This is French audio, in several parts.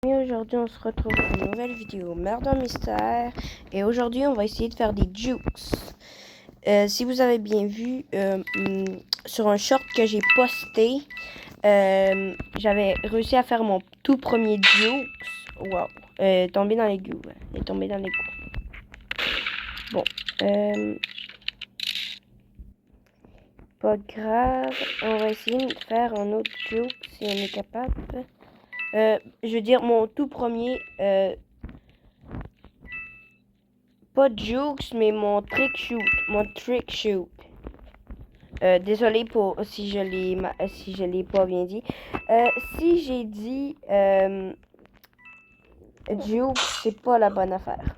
Et aujourd'hui on se retrouve pour une nouvelle vidéo Murder Mystère. Et aujourd'hui on va essayer de faire des jukes. Si vous avez bien vu sur un short que j'ai posté, j'avais réussi à faire mon tout premier jukes. Wow, tombé dans l'égout. Il est tombé dans l'égout. Bon, pas grave. On va essayer de faire un autre juke si on est capable. Je veux dire mon tout premier. Pas jukes, mais mon trick shoot. Désolé pour si je l'ai pas bien dit. Si j'ai dit jukes, c'est pas la bonne affaire.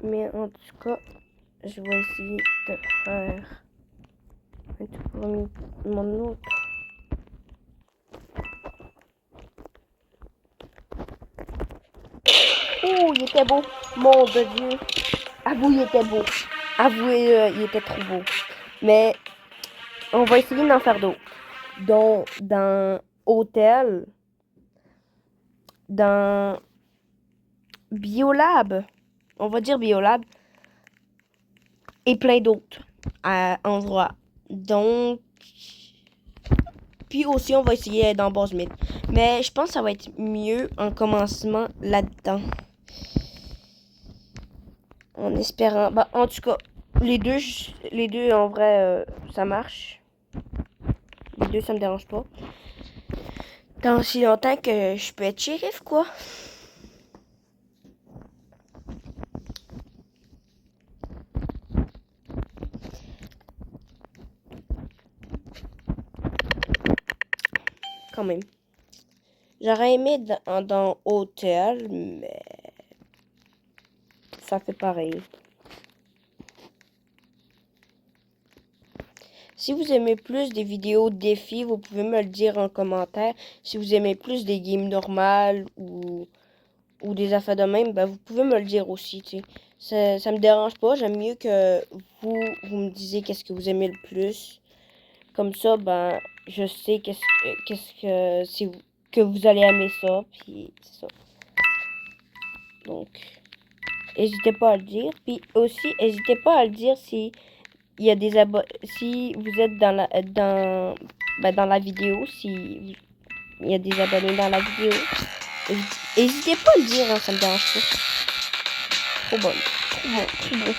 Mais en tout cas, je vais essayer de faire un tout premier mon autre. Oh, il était beau. Mon Dieu. Avouez, il était beau. Avouez, il était trop beau. Mais on va essayer d'en faire d'autres. Donc, dans Hôtel, dans Biolab, on va dire Biolab, et plein d'autres endroits. Donc, puis aussi, on va essayer dans Base Mythe. Mais je pense que ça va être mieux en commencement là-dedans. En espérant. Bah, en tout cas, les deux en vrai, ça marche. Les deux, ça me dérange pas. Tant si longtemps que je peux être shérif, quoi. Quand même. J'aurais aimé dans Hôtel, mais ça fait pareil. Si vous aimez plus des vidéos défis, vous pouvez me le dire en commentaire. Si vous aimez plus des games normales ou des affaires de même, ben vous pouvez me le dire aussi. Ça me dérange pas. J'aime mieux que vous me disiez qu'est-ce que vous aimez le plus. Comme ça, ben je sais que vous allez aimer ça. Puis c'est ça. Donc, n'hésitez pas à le dire. Puis aussi, n'hésitez pas à le dire si il y a des si vous êtes dans la vidéo, si il y a des abonnés dans la vidéo. N'hésitez pas à le dire, hein, ça me dérange pas. Trop bon, trop bon, trop bon.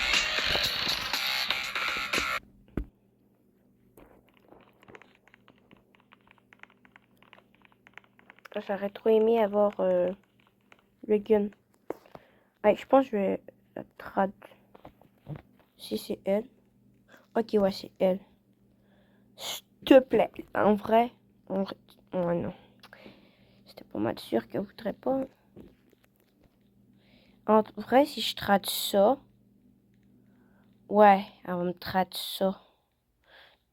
J'aurais trop aimé avoir le gun. Ouais, je pense que je vais la trad. Si c'est elle. Ok, ouais, c'est elle. S'il te plaît. En vrai. Ouais, non. C'était pas mal sûr qu'elle voudrait pas. En vrai, si je trade ça. Ouais, elle va me trade ça.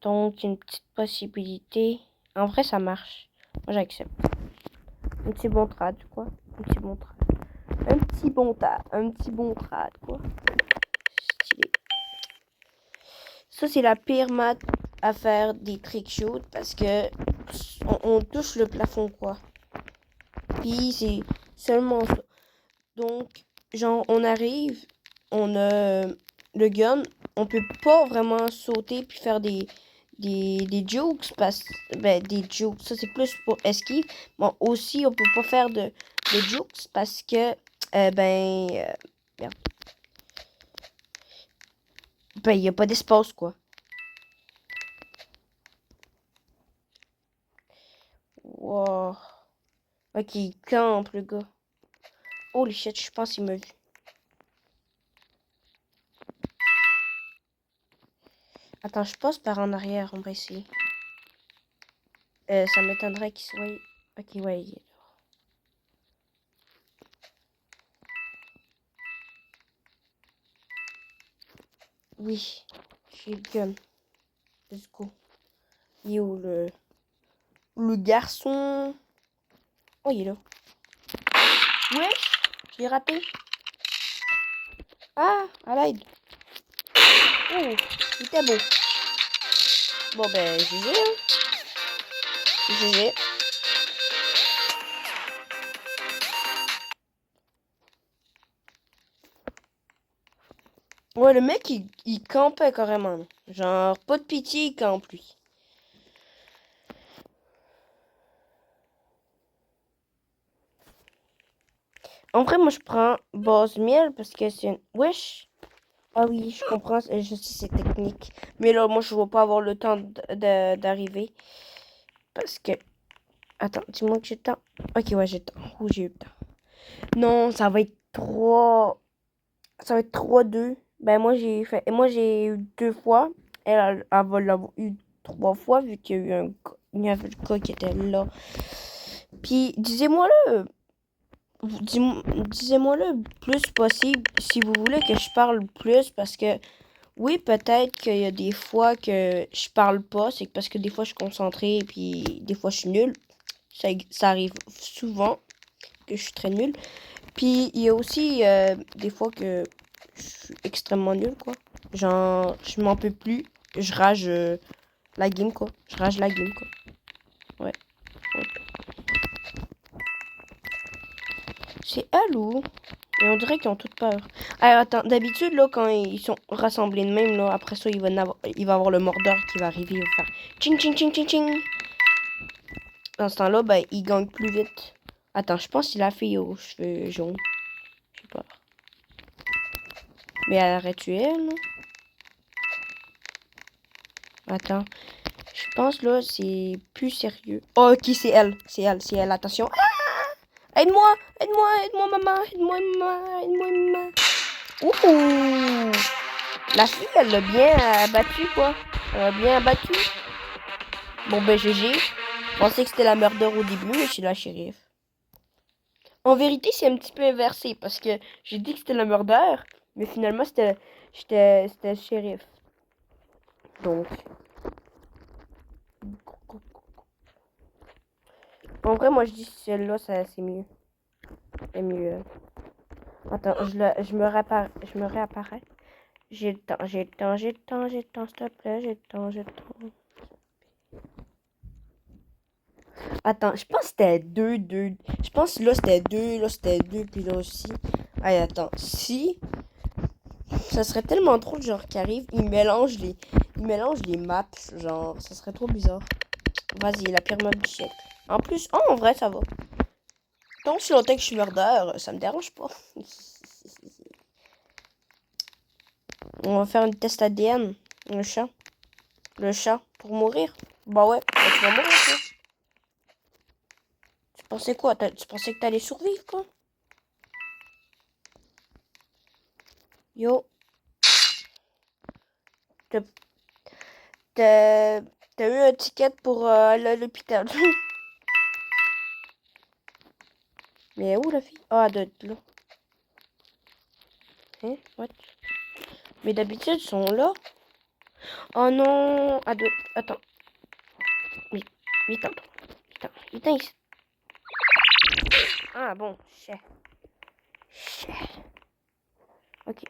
Donc, une petite possibilité. En vrai, ça marche. Moi, j'accepte. Un petit bon trad, quoi. Un petit bon trad. Un petit bon trad, quoi. Stylé. Ça, c'est la pire mat à faire des trick shoots parce que on touche le plafond, quoi. Puis, c'est seulement ça. Donc, genre, on arrive, on a le gun, on peut pas vraiment sauter puis faire des jukes parce des jukes, ça c'est plus pour esquive. Bon, aussi, on peut pas faire de jukes parce que, merde. Ben, il y a pas d'espace, quoi. Wow. Ok, il campe, le gars. Holy shit, je pense qu'il m'a vu. Attends, je passe par en arrière, on va essayer. Ça m'étonnerait qu'il soit... Ok, ouais, il est là. Oui, j'ai le gun. Let's go. Il est où le garçon? Oh, il est là. Ouais, j'ai raté. Ah, à l'aide. Oh, il était beau. Bon, ben, GG, hein. GG. Ouais, le mec, il campait carrément. Genre, pas de pitié, il campe, lui. En vrai, moi, je prends base miel parce que c'est une... Wesh. Ah oui, je comprends, je sais c'est technique. Mais là, moi, je vais pas avoir le temps d'arriver. Parce que... Attends, dis-moi que j'ai le temps. Ok, ouais, j'ai le temps. Où j'ai eu le temps. Non, ça va être 3... Ça va être 3-2. Ben, moi, j'ai fait... Et moi, j'ai eu 2 fois. Elle va l'avoir eu 3 fois, vu qu'il y a eu il y avait le gars qui était là. Puis, disez-moi le plus possible si vous voulez que je parle plus, parce que oui, peut-être qu'il y a des fois que je parle pas, c'est parce que des fois je suis concentrée et puis des fois je suis nulle. Ça arrive souvent que je suis très nulle. Puis il y a aussi des fois que je suis extrêmement nulle, quoi. Genre, je m'en peux plus. Je rage la game, quoi. Je rage la game, quoi. Ouais. Ouais. C'est Alou. Et on dirait qu'ils ont toutes peur. Alors, attends, d'habitude, là, quand ils sont rassemblés de même, là, après ça, il va avoir le mordeur qui va arriver, il va faire ching ching ching ching ching. Dans ce temps-là, ben, il gagne plus vite. Attends, je pense que c'est la fille aux cheveux jaunes. Je sais pas. Mais elle aurait tué elle, non? Attends. Je pense, là, c'est plus sérieux. Oh, ok, c'est elle. C'est elle, c'est elle. Attention. Ah, aide-moi! Aide-moi! Aide-moi, maman! Aide-moi, maman! Aide-moi, maman! Ouh! La fille, elle l'a bien abattu, quoi. Elle l'a bien abattu. Bon, ben, GG. Je pensais que c'était la meurtre au début, mais c'est la shérif. En vérité, c'est un petit peu inversé, parce que j'ai dit que c'était la meurtre, mais finalement, c'était le shérif. Donc. En vrai, moi, je dis celle-là, c'est mieux. C'est mieux. Attends, je me réapparais. J'ai le temps, j'ai le temps, j'ai le temps, j'ai le temps, s'il te plaît, j'ai le temps, j'ai le temps. Attends, je pense que c'était 2. Je pense que là c'était 2, puis là aussi. Allez, attends. Si, ça serait tellement trop le genre qui arrive, il mélange les maps, genre, ça serait trop bizarre. Vas-y, la pire map du siècle. En plus, oh, en vrai, ça va. Tant que si longtemps que je suis murder, ça me dérange pas. On va faire une test ADN. Le chat. Le chat. Pour mourir. Bah ouais, bah, tu vas mourir, toi. Tu pensais quoi? Tu pensais que t'allais survivre, quoi? Yo. T'as t'as eu un ticket pour aller à l'hôpital. Mais où la fille? Ah, elle doit être là. Hein? What? Mais d'habitude, ils sont là. Oh non! Attends. Oui, attends. Attends, ici. Ah bon, chais. Ok.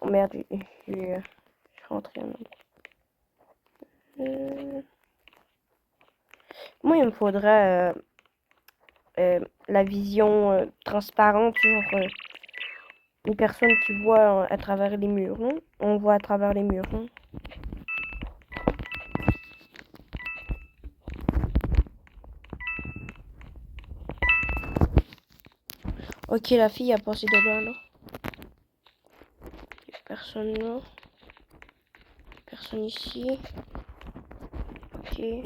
Oh merde, je suis rentré en moi, il me faudrait la vision transparente, genre une personne qui voit à travers les murs, non? On voit à travers les murs, non? Ok, la fille a passé de là. Personne là. Personne ici. Ok. Les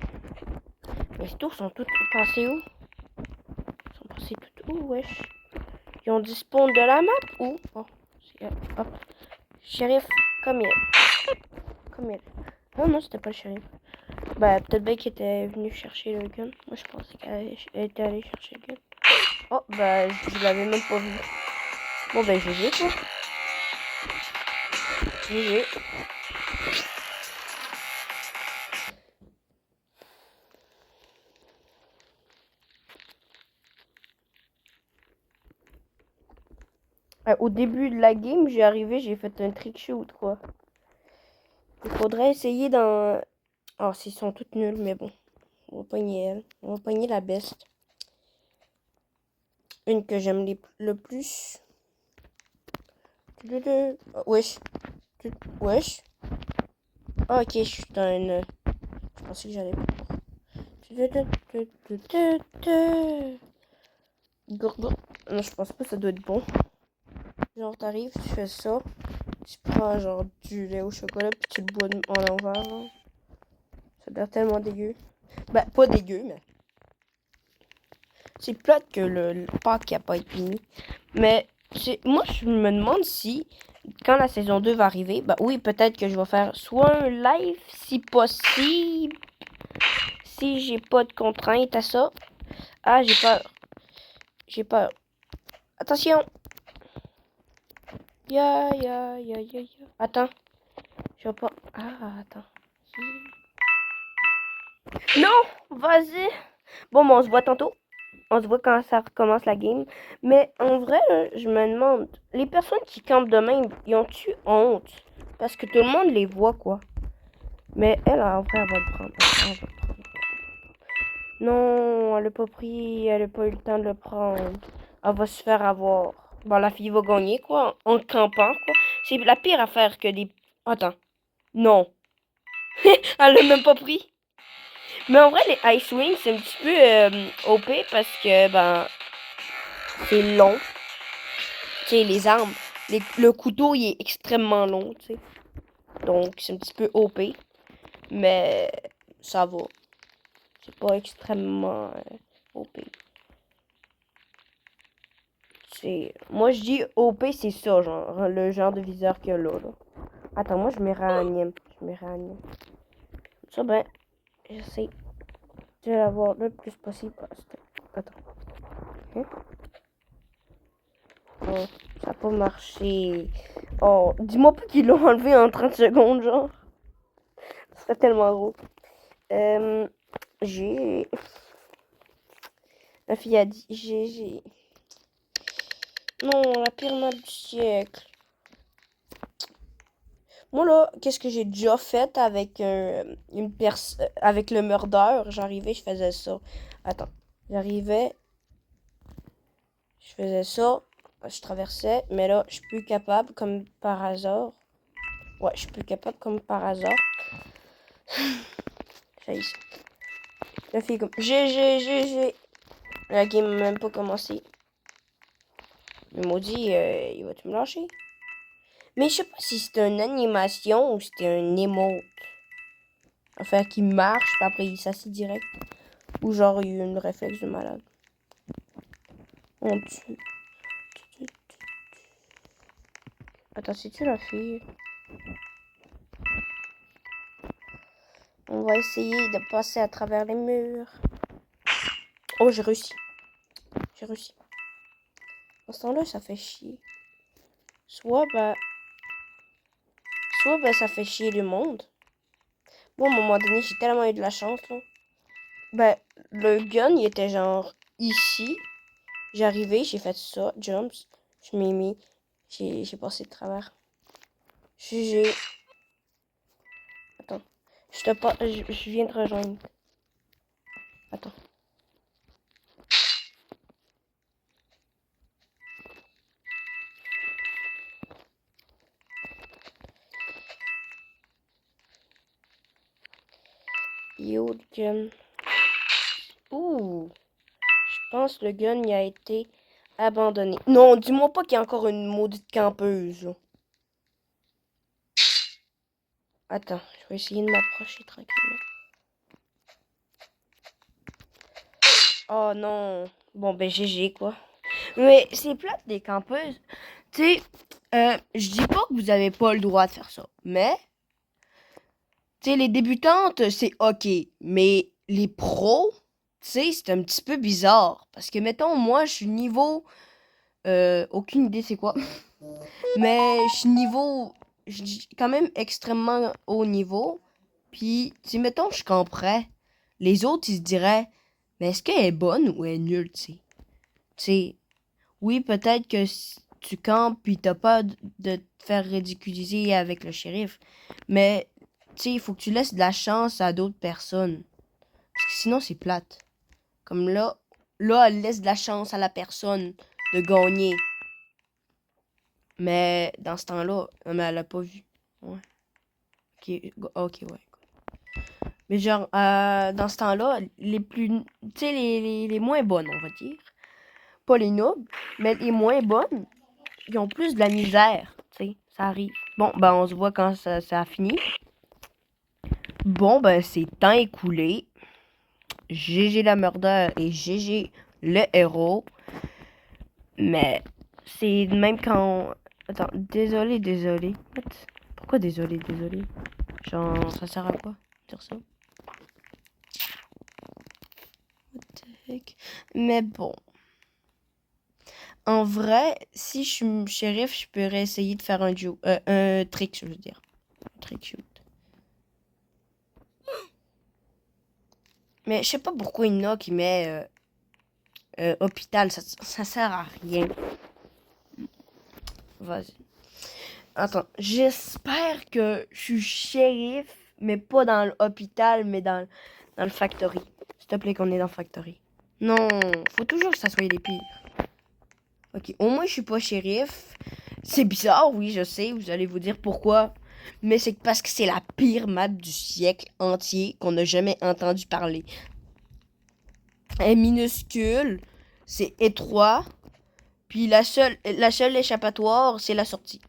tours sont toutes passées où? Ils sont passées toutes où, wesh? Ils ont dit spawn de la map ou? Oh, hop. Shérif, comme il. Non, non, c'était pas le shérif. Bah, peut-être bien qu'il était venu chercher le gun. Moi, je pensais qu'elle était allée chercher le gun. Oh, bah, je l'avais même pas vu. Bon, ben, GG, quoi. GG. Au début de la game, j'ai fait un trick shoot, quoi. Il faudrait essayer dans... Oh, ils sont toutes nulles, mais bon. On va pogner elle. On va pogner la best. Une que j'aime le plus. Wesh. Wesh. Ah, ok, je suis dans une... Je pensais que j'allais... Non, je pense pas que ça doit être bon. Genre, t'arrives, tu fais ça. Tu prends genre du lait au chocolat puis tu le bois en envers. Genre. Ça a l'air tellement dégueu. Ben, pas dégueu, mais... C'est plate que le pack a pas été mis. Mais moi, je me demande si, quand la saison 2 va arriver, bah oui, peut-être que je vais faire soit un live, si possible, si j'ai pas de contraintes à ça. Ah, j'ai peur. J'ai peur. Attention. Ya. Attends. Je vais pas... Ah, attends. Non, vas-y. Bon, on se voit tantôt. On se voit quand ça recommence la game. Mais en vrai, là, je me demande, les personnes qui campent de même, ils ont-tu honte? Parce que tout le monde les voit, quoi. Mais elle, en vrai, elle va le prendre. Elle va le prendre. Non, elle a pas pris, elle a pas eu le temps de le prendre. Elle va se faire avoir. Bon, la fille va gagner, quoi, en campant, quoi. C'est la pire affaire que des... Attends. Non. Elle l'a même pas pris. Mais en vrai, les Ice Wings, c'est un petit peu OP parce que, ben, c'est long. Tu sais, les armes, le couteau, il est extrêmement long, tu sais. Donc, c'est un petit peu OP. Mais ça va. C'est pas extrêmement OP. Moi, je dis OP, c'est ça, genre. Le genre de viseur qu'il y a là. Attends, moi, je me réanime. Ça, ben, j'essaie de l'avoir le plus possible. Attends. Hein? Oh, ça n'a pas marché. Oh, dis-moi pas qu'ils l'ont enlevé en 30 secondes, genre. Ce serait tellement drôle. J'ai... La fille a dit... J'ai... Non, la pire map du siècle. Moi, là, qu'est-ce que j'ai déjà fait avec avec le murder? J'arrivais, je faisais ça. Attends. J'arrivais, je faisais ça. Je traversais. Mais là, je suis plus capable, comme par hasard. Ouais, je suis plus capable, comme par hasard. J'ai la fille comme... J'ai... La game n'a même pas commencé. Le maudit, il va-tu me lâcher? Mais je sais pas si c'était une animation ou c'était un emote. Enfin, qui marche, puis après il s'assit direct. Ou genre, il y a eu une réflexe de malade. On tue. Attends, c'est-tu la fille? On va essayer de passer à travers les murs. Oh, j'ai réussi. J'ai réussi. En ce temps-là, ça fait chier. Soit, bah... Soit, bah, ça fait chier le monde. Bon, à un moment donné, j'ai tellement eu de la chance, là. Ben, le gun, il était genre ici. J'ai arrivé, j'ai fait ça, jumps. Je m'ai mis. J'ai passé de travers. J'ai... Attends. Je viens de rejoindre. Attends. Yo, le gun. Ouh. Je pense que le gun, il a été abandonné. Non, dis-moi pas qu'il y a encore une maudite campeuse, là. Attends, je vais essayer de m'approcher tranquillement. Oh non. Bon, ben GG, quoi. Mais c'est plate des campeuses. Tu sais, je dis pas que vous avez pas le droit de faire ça. Mais, tu sais, les débutantes, c'est OK. Mais les pros, tu sais, c'est un petit peu bizarre. Parce que, mettons, moi, je suis niveau... aucune idée c'est quoi. Mais je suis niveau... Je dis quand même extrêmement haut niveau. Puis, tu sais, mettons, je camperais. Les autres, ils se diraient... Mais est-ce qu'elle est bonne ou elle est nulle, tu sais? Tu sais, oui, peut-être que tu campes puis t'as pas de te faire ridiculiser avec le shérif. Mais, tu sais, il faut que tu laisses de la chance à d'autres personnes. Parce que sinon, c'est plate. Comme là, elle laisse de la chance à la personne de gagner. Mais dans ce temps-là, mais elle a pas vu. Ouais. Ok, ouais. Mais genre, dans ce temps-là, les plus, tu sais, les moins bonnes, on va dire. Pas les nobles, mais les moins bonnes, ils ont plus de la misère, tu sais, ça arrive. Bon, ben, on se voit quand ça a fini. Bon, ben, c'est temps écoulé. GG la murder et GG le héros. Mais c'est même quand... Attends, désolé. What? Pourquoi désolé? Genre, ça sert à quoi dire ça? What the heck? Mais bon. En vrai, si je suis shérif, je pourrais essayer de faire un trick, je veux dire. Un trick shoot. Mais je sais pas pourquoi il y en a qui met hôpital, ça sert à rien. Vas-y. Attends, j'espère que je suis shérif, mais pas dans l'hôpital, mais dans le factory. S'il te plaît qu'on est dans le factory. Non, faut toujours que ça soit les pires. Ok, au moins je suis pas shérif. C'est bizarre, oui, je sais, vous allez vous dire pourquoi. Mais c'est parce que c'est la pire map du siècle entier qu'on n'a jamais entendu parler. Elle est minuscule, c'est étroit, puis la seule échappatoire, c'est la sortie.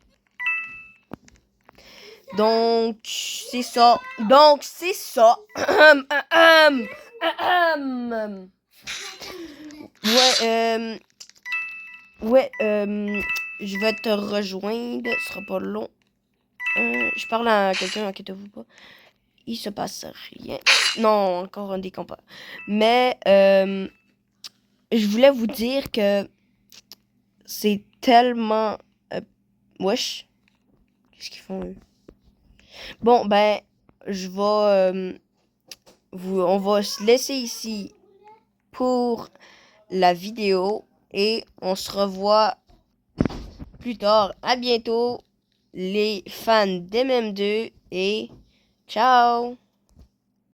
Donc, c'est ça. Ouais, je vais te rejoindre. Ce sera pas long. Je parle à quelqu'un, inquiétez-vous pas. Il se passe rien. Non, encore un décompas. Mais, je voulais vous dire que c'est tellement... wesh. Qu'est-ce qu'ils font, eux? Bon, ben, je vais... on va se laisser ici pour la vidéo et on se revoit plus tard. À bientôt, les fans d'MM2 et ciao!